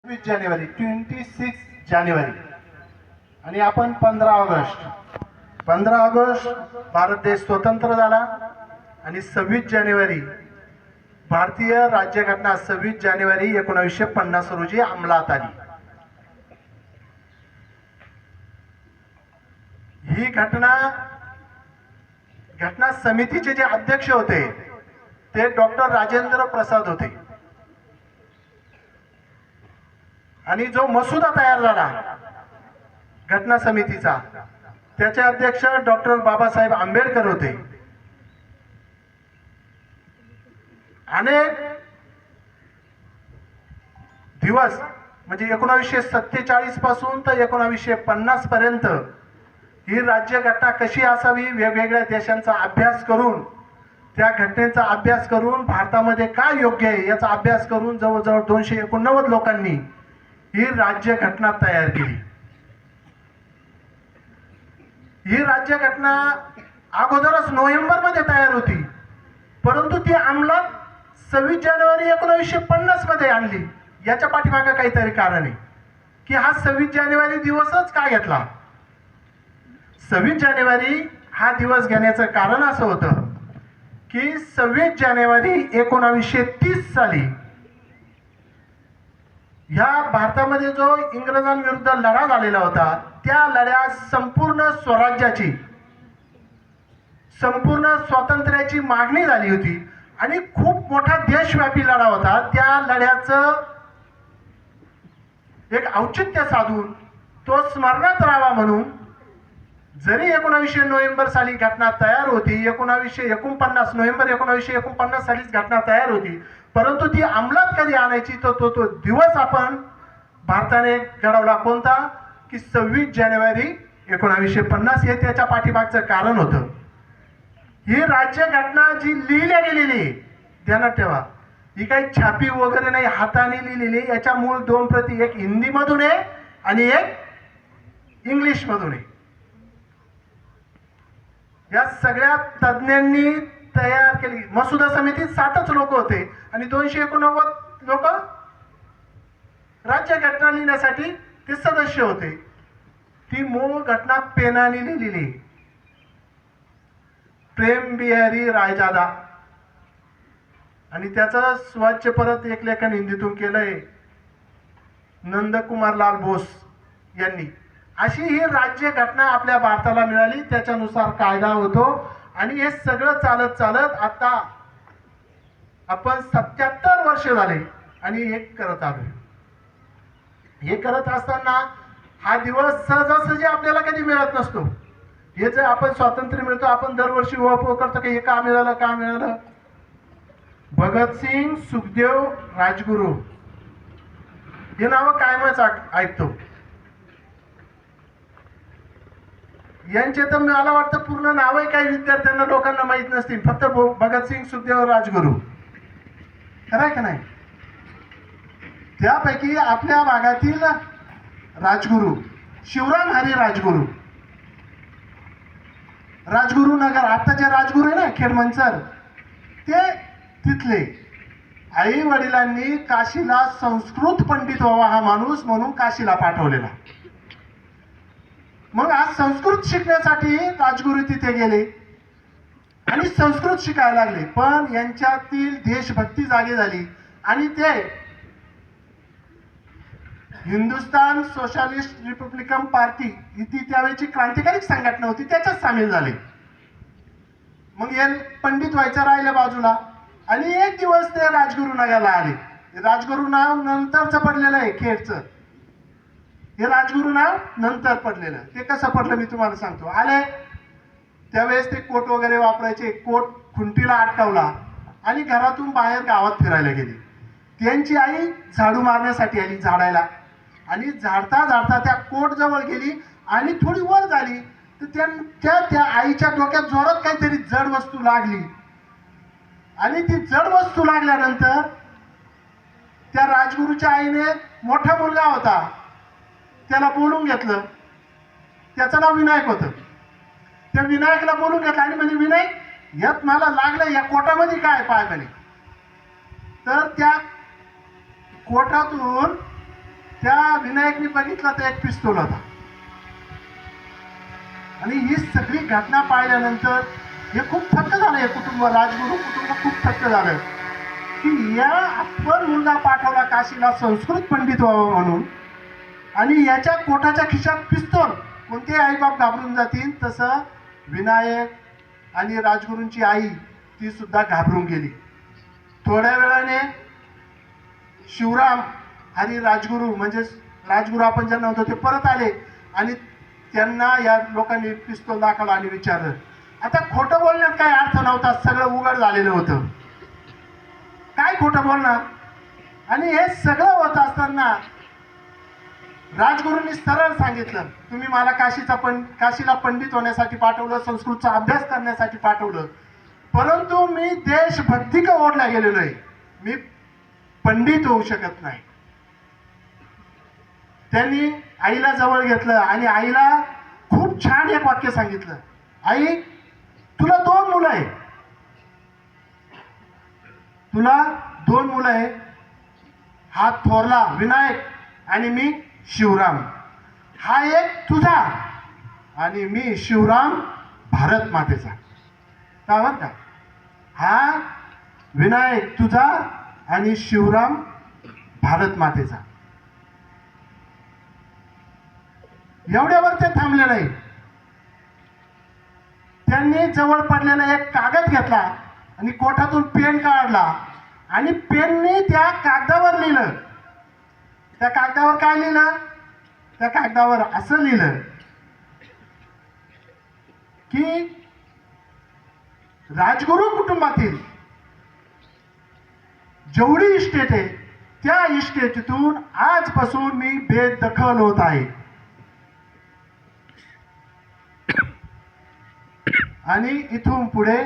जानेवारी 26 जानेवारी आणि आपण 15 ऑगस्ट भारत देश स्वतंत्र झाला आणि 26 जानेवारी भारतीय राज्यघटना 26 जानेवारी 1950 रोजी अंमलात आली। ही घटना समितीचे जे अध्यक्ष होते ते डॉक्टर राजेंद्र प्रसाद होते आणि जो मसुदा तयार झाला घटना समितीचा त्याचे अध्यक्ष डॉक्टर बाबासाहेब आंबेडकर होते। अनेक दिवस म्हणजे 1947 पासून तर 1950 पर्यंत ही राज्यघटना कशी असावी वेगवेगळ्या देशांचा अभ्यास करून त्या घटनेचा अभ्यास करून भारतामध्ये काय योग्य आहे याचा अभ्यास करून जवळजवळ 289 लोकांनी ही राज्यघटना तयार केली। ही राज्यघटना अगोदरच नोव्हेंबर मध्ये तयार होती, परंतु ती अंमलात 26 जानेवारी 1950 मध्ये आणली। याच्या पाठीमागे काहीतरी कारण आहे की हा 26 जानेवारी दिवसच का घेतला। 26 जानेवारी हा दिवस घेण्याचं कारण असं होतं की 26 जानेवारी 1930 साली ह्या भारतामध्ये जो इंग्रजांविरुद्ध लढा झालेला होता त्या लढ्यात संपूर्ण स्वराज्याची संपूर्ण स्वातंत्र्याची मागणी झाली होती आणि खूप मोठा देशव्यापी लढा होता। त्या लढ्याचं एक औचित्य साधून तो स्मरणात राहावा म्हणून जरी 19 नोव्हेंबर साली घटना तयार होती, 1949 नोव्हेंबर 1949 सालीच घटना तयार होती, परंतु ती अंमलात कधी आणायची तो दिवस आपण भारताने घडवला कोणता की 26 जानेवारी 1950 हे त्याच्या पाठीमागचं कारण होतं। ही राज्यघटना जी लिहिल्या गेलेली ध्यानात ठेवा, ही काही छापी वगैरे नाही, हाताने लिहिलेली। याच्या मूळ 2 प्रती, एक हिंदी मधून आहे आणि एक इंग्लिश मधून आहे। या सगळ्या तज्ञांनी तयार केली। मसुदा समितीत 60च लोक होते आणि 289 लोक राज्यघटना लिहिण्यासाठी ते सदस्य होते। ती मूळ घटना पेनाने लिहिलेली प्रेम बिहारी रायजादा आणि त्याचं स्वच्छ परत एक लेखन हिंदीतून केलंय नंदकुमार लाल बोस यांनी। अशी ही राज्यघटना आपल्या भारताला मिळाली, त्याच्यानुसार कायदा होतो आणि हे सगळं चालत चालत आता आपण 77 वर्ष झाले आणि हे करत आलोय। हे करत असताना हा दिवस सहजासहजी आपल्याला कधी मिळत नसतो। हे जे आपण स्वातंत्र्य मिळतो आपण दरवर्षी उहापोह करतो की हे का मिळालं का मिळालं। भगतसिंग, सुखदेव, राजगुरू हे नाव कायमच ऐकतो। यांचे तर मला वाटतं पूर्ण नावही काही विद्यार्थ्यांना लोकांना माहित नसतील, फक्त भगतसिंग, सुखदेव, राजगुरू, खरं का नाही। त्यापैकी आपल्या भागातील राजगुरू शिवराम हरी राजगुरू नगर, आता जे राजगुरू आहे ना खेडमंचर, ते तिथले आई वडिलांनी काशीला संस्कृत पंडित व्हावा हा माणूस म्हणून काशीला पाठवलेला। मग आज संस्कृत शिकण्यासाठी राजगुरू तिथे गेले आणि संस्कृत शिकायला लागले, पण यांच्यातील देशभक्ती जागी झाली आणि ते हिंदुस्तान सोशलिस्ट रिपब्लिकन पार्टी ही त्यावेळेची क्रांतिकारी संघटना होती त्याच्यात सामील झाले। मग हे पंडित व्हायचं राहिलं बाजूला आणि एक दिवस ते राजगुरू नगरला आले। राजगुरू नाव नंतरचं पडलेलं आहे खेडचं, हे राजगुरू नाव नंतर पडलेलं। ते कसं पडलं मी तुम्हाला सांगतो। आले त्यावेळेस ते कोट वगैरे वापरायचे, कोट खुंटीला अटकावला आणि घरातून बाहेर गावात फिरायला गेली। त्यांची आई झाडू मारण्यासाठी आली झाडायला आणि झाडता झाडता त्या कोट जवळ गेली आणि थोडी वर झाली तर त्या आईच्या डोक्यात जोरात काहीतरी जड वस्तू लागली आणि ती जड वस्तू लागल्यानंतर त्या राजगुरूच्या आईने मोठा मुलगा होता त्याला बोलून घेतलं, त्याचं नाव विनायक होतं। त्या विनायकला बोलून घेतलं आणि म्हणे विनायक यात मला लागलं, या कोटामध्ये काय पाय म्हणे। तर त्या कोटातून त्या विनायकने बघितलं तर एक पिस्तूल होता. आणि ही सगळी घटना पाहिल्यानंतर हे खूप थक्क झालं, हे कुटुंब, राजगुरू कुटुंब खूप थक्क झालं की या आपण मुलगा पाठवला काशीला संस्कृत पंडित व्हावं म्हणून, आणि याच्या कोटाच्या खिशात पिस्तूल. कोणते आईबाप घाबरून जातील तसं विनायक आणि राजगुरूंची आई ती सुद्धा घाबरून गेली. थोड्या वेळाने शिवराम आणि राजगुरू, म्हणजे राजगुरू आपण ज्यांना होतो ते परत आले आणि त्यांना या लोकांनी पिस्तूल दाखवला आणि विचारलं. आता खोटं बोलण्यात काही अर्थ नव्हता, सगळं उघड झालेलं होतं, काय खोटं बोलणार. आणि हे सगळं होत असताना राजगुरूंनी सरळ सांगितलं, तुम्ही मला काशीला पंडित होण्यासाठी पाठवलं, संस्कृतचा अभ्यास करण्यासाठी पाठवलं, परंतु मी देशभक्ती का ओढला गेलेलो आहे, मी पंडित होऊ शकत नाही. त्यांनी आईला जवळ घेतलं आणि आईला खूप छान एक वाक्य सांगितलं. आई, तुला 2 मुलं आहे, तुला 2 मुलं आहे. हा थोरला विनायक आणि मी शिवराम. हा एक तुझा आणि मी शिवराम भारत मातेचा. का बरं का? हा विनायक तुझा आणि शिवराम भारत मातेचा. एवढ्यावर ते थांबले नाही. त्यांनी जवळ पडलेला एक कागद घेतला आणि कोठातून पेन काढला आणि पेनने त्या कागदावर लिहिलं. त्या कागदावर काय लिहिलं? त्या कागदावर असं लिहिलं की राजगुरू कुटुंबातील जेवढी इस्टेट आहे त्या इस्टेटीतून आजपासून मी बेदखल होत आहे. आणि इथून पुढे